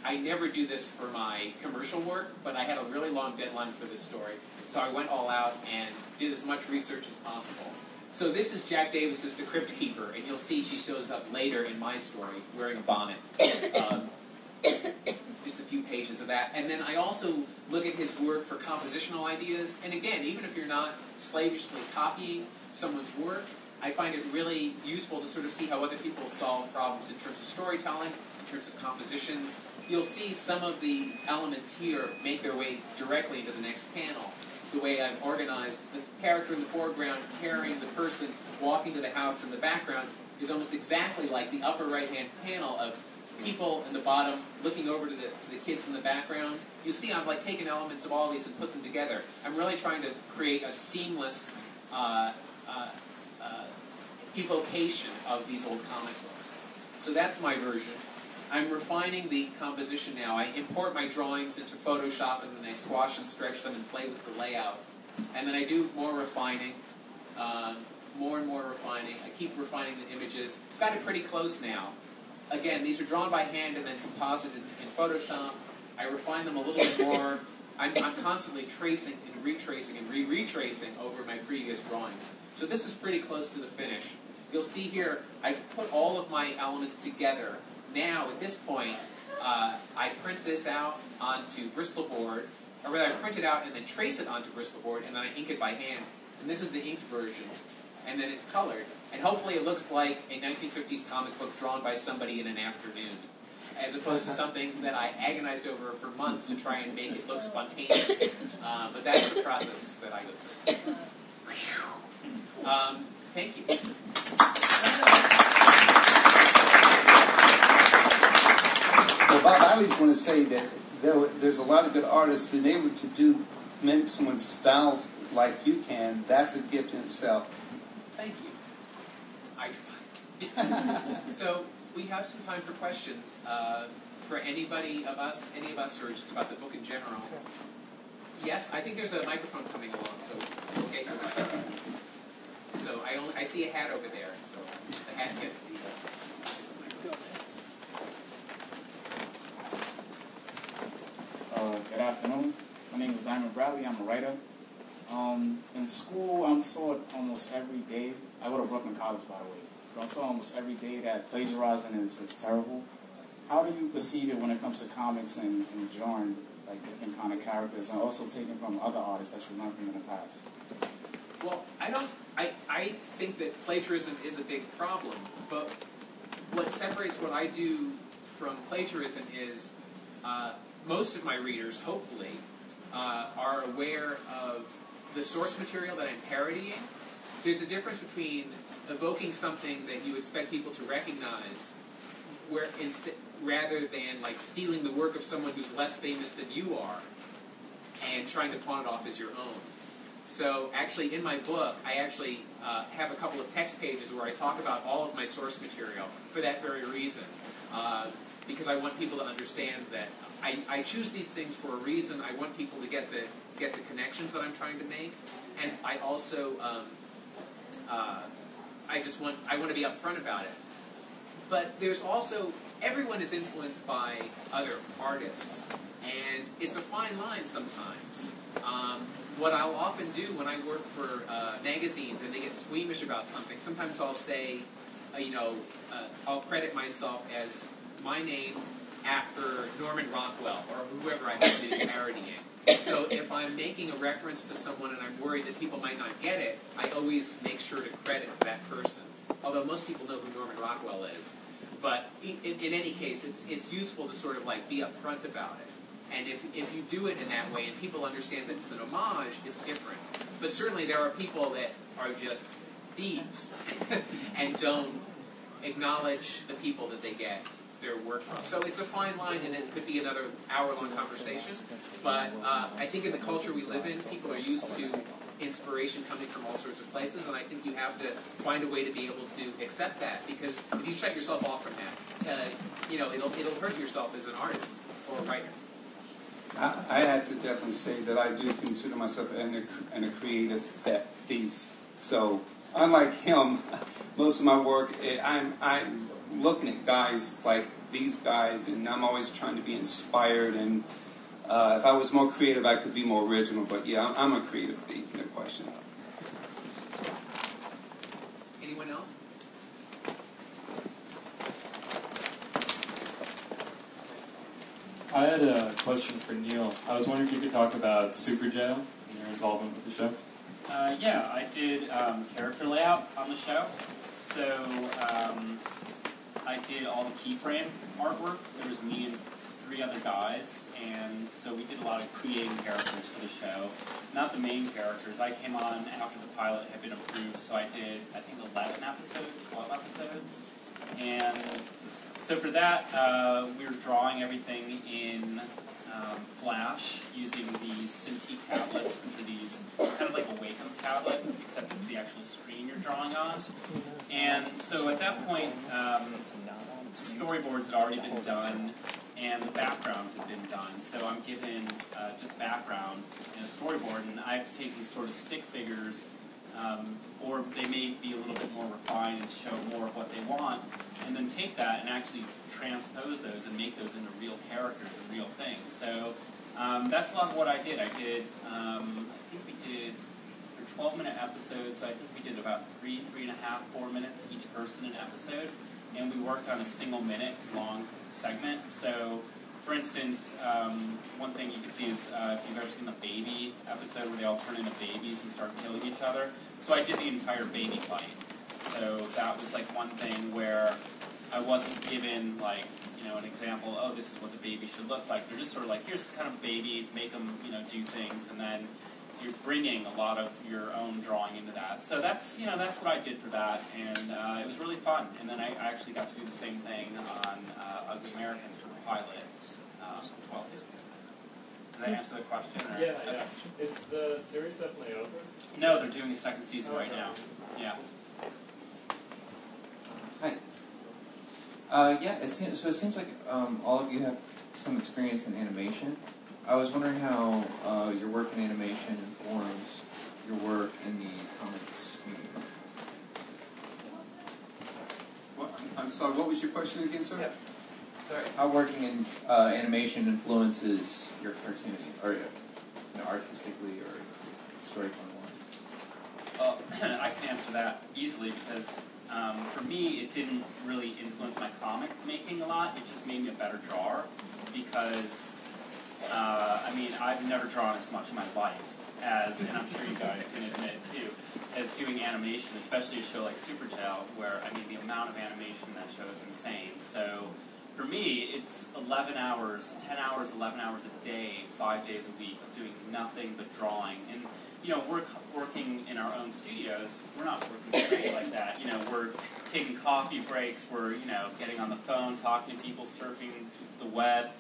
I never do this for my commercial work, but I had a really long deadline for this story. So I went all out and did as much research as possible. So this is Jack Davis's The Crypt Keeper, and you'll see she shows up later in my story wearing a bonnet. Just a few pages of that. And then I also look at his work for compositional ideas. And again, even if you're not slavishly copying someone's work, I find it really useful to sort of see how other people solve problems in terms of storytelling, in terms of compositions. You'll see some of the elements here make their way directly into the next panel. The way I've organized the character in the foreground carrying the person walking to the house in the background is almost exactly like the upper right-hand panel of people in the bottom looking over to the kids in the background. You see I've like taken elements of all these and put them together. I'm really trying to create a seamless evocation of these old comic books. So that's my version. I'm refining the composition now. I import my drawings into Photoshop and then I squash and stretch them and play with the layout. And then I do more refining, more and more refining. I keep refining the images. Got it pretty close now. Again, these are drawn by hand and then composited in Photoshop. I refine them a little bit more. I'm constantly tracing and retracing and retracing over my previous drawings. So this is pretty close to the finish. You'll see here, I've put all of my elements together. Now, at this point, I print this out onto Bristol board, or rather I print it out and then trace it onto Bristol board, and then I ink it by hand. And this is the inked version. And then it's colored. And hopefully it looks like a 1950s comic book drawn by somebody in an afternoon, as opposed to something that I agonized over for months to try and make it look spontaneous. But that's the process that I go through. Thank you. Well, Bob, I at least want to say that there's a lot of good artists being able to mimic someone's styles like you can. That's a gift in itself. Thank you. I try. So we have some time for questions for any of us, or just about the book in general. Yes, I think there's a microphone coming along, so we'll get you a microphone. So I see a hat over there, so the hat gets the microphone. Good afternoon. My name is Diamond Bradley. I'm a writer. In school, I'm taught almost every day. I go to Brooklyn College, by the way. But I'm taught almost every day that plagiarizing is terrible. How do you perceive it when it comes to comics and drawing like different kind of characters, and also taking from other artists that you learned from in the past? Well, I think that plagiarism is a big problem, but what separates what I do from plagiarism is most of my readers, hopefully, are aware of the source material that I'm parodying. There's a difference between evoking something that you expect people to recognize, rather than like stealing the work of someone who's less famous than you are and trying to pawn it off as your own. So actually in my book, I actually have a couple of text pages where I talk about all of my source material for that very reason. Because I want people to understand that I choose these things for a reason. I want people to get the connections that I'm trying to make, and I also I want to be upfront about it. But there's also, everyone is influenced by other artists, and it's a fine line sometimes. What I'll often do when I work for magazines and they get squeamish about something, sometimes I'll say, I'll credit myself as my name after Norman Rockwell or whoever I might be parodying. So if I'm making a reference to someone and I'm worried that people might not get it, I always make sure to credit that person. Although most people know who Norman Rockwell is. But in any case, it's useful to sort of like be upfront about it. And if you do it in that way and people understand that it's an homage, it's different. But certainly there are people that are just thieves and don't acknowledge the people that they get their work from. So it's a fine line, and it could be another hour-long conversation. But I think in the culture we live in, people are used to inspiration coming from all sorts of places, and I think you have to find a way to be able to accept that, because if you shut yourself off from that, it'll hurt yourself as an artist or a writer. I had to definitely say that I do consider myself a creative thief. So unlike him, most of my work, looking at guys like these guys, and I'm always trying to be inspired. And if I was more creative, I could be more original. But yeah, I'm a creative thief, no question. Anyone else? I had a question for Neil. I was wondering if you could talk about Super Jail and your involvement with the show. Yeah, I did character layout on the show. So I did all the keyframe artwork. There was me and 3 other guys, and so we did a lot of creating characters for the show. Not the main characters. I came on after the pilot had been approved, so I did, I think, 11 episodes, 12 episodes. And so for that, we were drawing everything in Flash using these Cintiq tablets, which are these kind of like a Wacom tablet, except it's the actual screen you're drawing on. And so at that point, storyboards had already been done, and the backgrounds had been done. So I'm given just background in a storyboard, and I have to take these sort of stick figures, or they may be a little bit more refined and show more of what they want, and then take that and actually transpose those and make those into real characters and real things. So that's a lot of what I did. I think we did 12-minute episodes, so I think we did about 3.5, 4 minutes each person an episode, and we worked on a single minute long segment. So, for instance, one thing you can see is if you've ever seen the baby episode where they all turn into babies and start killing each other. So I did the entire baby fight. So that was like one thing where I wasn't given like, an example, oh, this is what the baby should look like. They're just sort of like, here's kind of baby, make them, do things, and then you're bringing a lot of your own drawing into that. So that's, that's what I did for that, and it was really fun. And then I actually got to do the same thing on Ugly Americans for the pilot as well, too. Did I answer the question? Or? Yeah, okay. yeah. Is the series definitely over? No, they're doing a second season right now. Yeah. Hi. It seems like all of you have some experience in animation. I was wondering how your work in animation informs your work in the comics medium. I'm sorry, what was your question again, sir? Yep. Sorry. How working in animation influences your cartooning, or artistically or storytelling-wise? I can answer that easily because for me, it didn't really influence my comic making a lot. It just made me a better drawer because, I've never drawn as much in my life as, and I'm sure you guys can admit too, as doing animation, especially a show like Super Jail, where, the amount of animation in that show is insane. So for me, it's 11 hours a day, 5 days a week of doing nothing but drawing. And, we're working in our own studios. We're not working straight like that. We're taking coffee breaks. We're, getting on the phone, talking to people, surfing the web.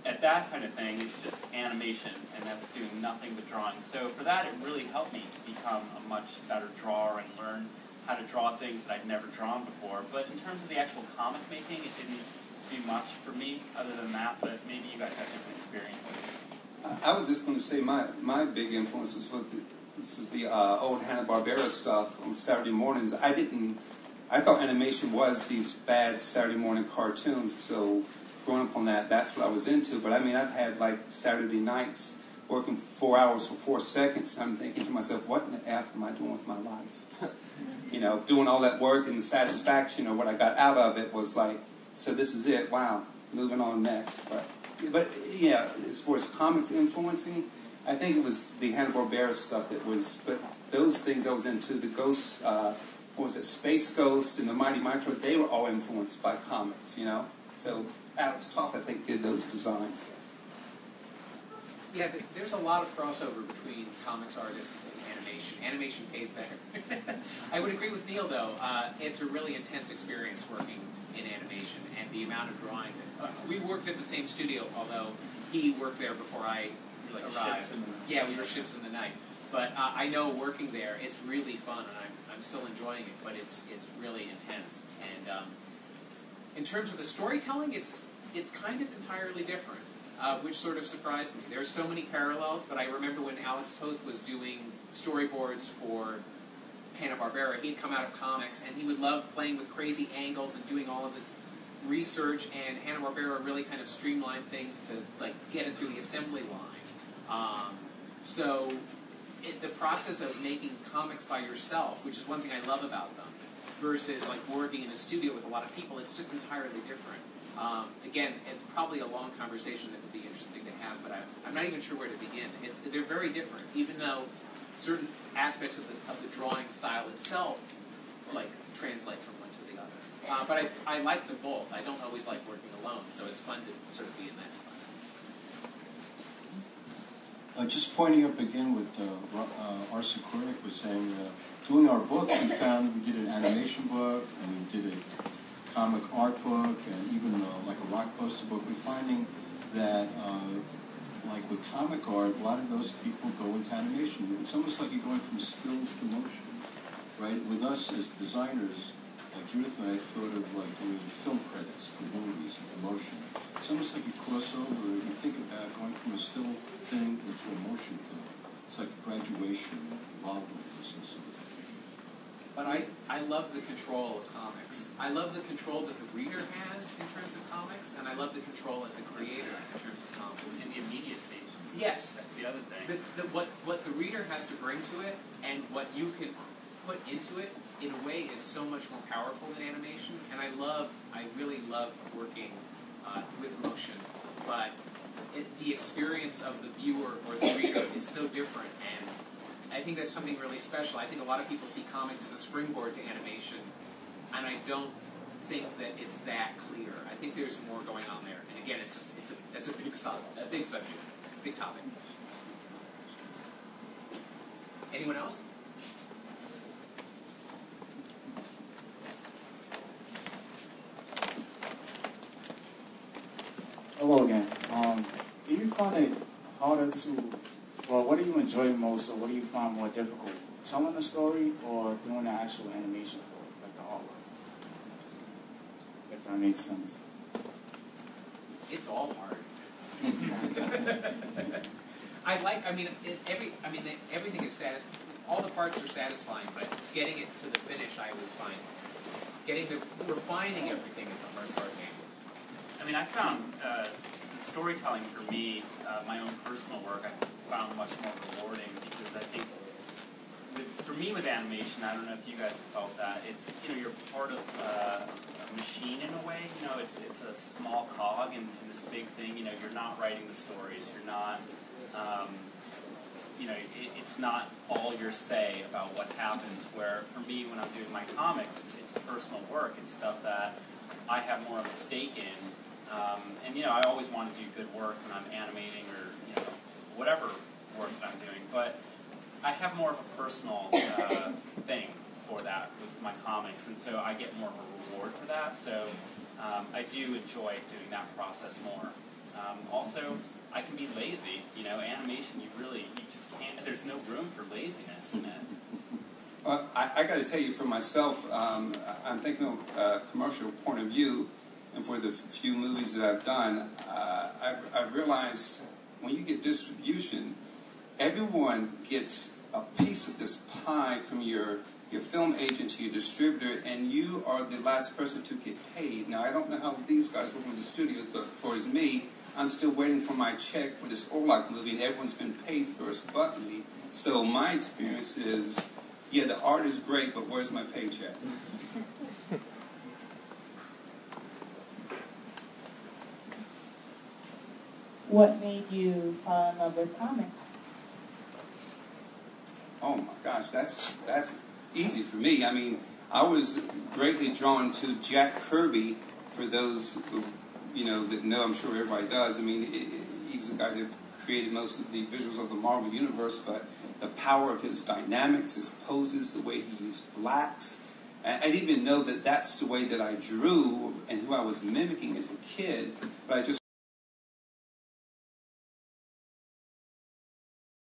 At that kind of thing, it's just animation, and that's doing nothing but drawing. So for that, it really helped me to become a much better drawer and learn how to draw things that I'd never drawn before. But in terms of the actual comic making, it didn't do much for me other than that, but maybe you guys have different experiences. I was just going to say my big influences was the old Hanna-Barbera stuff on Saturday mornings. I thought animation was these bad Saturday morning cartoons, so growing up on that, that's what I was into. But I've had like Saturday nights working 4 hours for 4 seconds. I'm thinking to myself, what in the F am I doing with my life? Doing all that work and the satisfaction of what I got out of it was like, so this is it, wow, moving on next. But yeah, as far as comics influencing, I think it was the Hanna-Barbera stuff that was, but those things I was into, the Ghosts, Space Ghost and the Mighty Mitro, they were all influenced by comics, So Alex Toth, I think, did those designs. Yeah, there's a lot of crossover between comics artists and animation. Animation pays better. I would agree with Neil, though. It's a really intense experience working in animation, and the amount of drawing. We worked at the same studio, although he worked there before I arrived. Yeah, we were ships in the night. But I know working there, it's really fun, and I'm still enjoying it, but it's really intense. And in terms of the storytelling, it's kind of entirely different, which sort of surprised me. There's so many parallels, but I remember when Alex Toth was doing storyboards for Hanna-Barbera. He'd come out of comics, and he would love playing with crazy angles and doing all of this research, and Hanna-Barbera really kind of streamlined things to like get it through the assembly line. So the process of making comics by yourself, which is one thing I love about them, versus like working in a studio with a lot of people, it's just entirely different. Again, it's probably a long conversation that would be interesting to have, but I'm not even sure where to begin. They're very different, even though certain aspects of the drawing style itself like translate from one to the other. But I like them both. I don't always like working alone, so it's fun to sort of be in that environment. Just pointing up again with our Sikoryak was saying, doing our books, we found we did an animation book, and we did a comic art book, and even like a rock poster book. We're finding that, like with comic art, a lot of those people go into animation. It's almost like you're going from stills to motion, right? With us as designers, like Judith and I thought of like doing film credits for movies and motion. It's almost like you cross over and you think about going from a still thing into a motion thing. It's like graduation involvement or something. But I love the control of comics. I love the control that the reader has in terms of comics, and I love the control as the creator in terms of comics. In the immediacy. Yes. That's the other thing. What the reader has to bring to it, and what you can put into it, in a way, is so much more powerful than animation. And I really love working with motion, but the experience of the viewer or the reader is so different, and I think that's something really special. I think a lot of people see comics as a springboard to animation, and I don't think that it's that clear. I think there's more going on there. And again, it's a big subject, big topic. Anyone else? Hello again. Do you find it harder to, well, what do you enjoy most, or what do you find more difficult? Telling the story or doing the actual animation for it, like the artwork? If that makes sense. It's all hard. Everything is all the parts are satisfying, but getting it to the finish, I always find. Refining everything is the hard part. I mean, I found the storytelling for me, my own personal work, I found much more rewarding, because I think, for me with animation, I don't know if you guys have felt that, it's, you're part of a machine in a way, it's a small cog in this big thing, you're not writing the stories, you're not, it's not all your say about what happens, where for me, when I'm doing my comics, it's personal work, it's stuff that I have more of a stake in. And I always want to do good work when I'm animating or whatever work that I'm doing, but I have more of a personal thing for that with my comics, and so I get more of a reward for that. So I do enjoy doing that process more. Also, I can be lazy. Animation, you just can't. There's no room for laziness in it. Well, I got to tell you, for myself, I'm thinking of a commercial point of view, and for the few movies that I've done, I've realized when you get distribution, everyone gets a piece of this pie from your film agent to your distributor, and you are the last person to get paid. Now, I don't know how these guys work in the studios, but for me, I'm still waiting for my check for this Orlok movie, and everyone's been paid first but me. So my experience is, yeah, the art is great, but where's my paycheck? What made you fall in love with comics? Oh my gosh, that's easy for me. I mean, I was greatly drawn to Jack Kirby. For those who that know, I'm sure everybody does. I mean, he's the guy that created most of the visuals of the Marvel Universe, but the power of his dynamics, his poses, the way he used blacks. I didn't even know that that's the way that I drew and who I was mimicking as a kid, but I just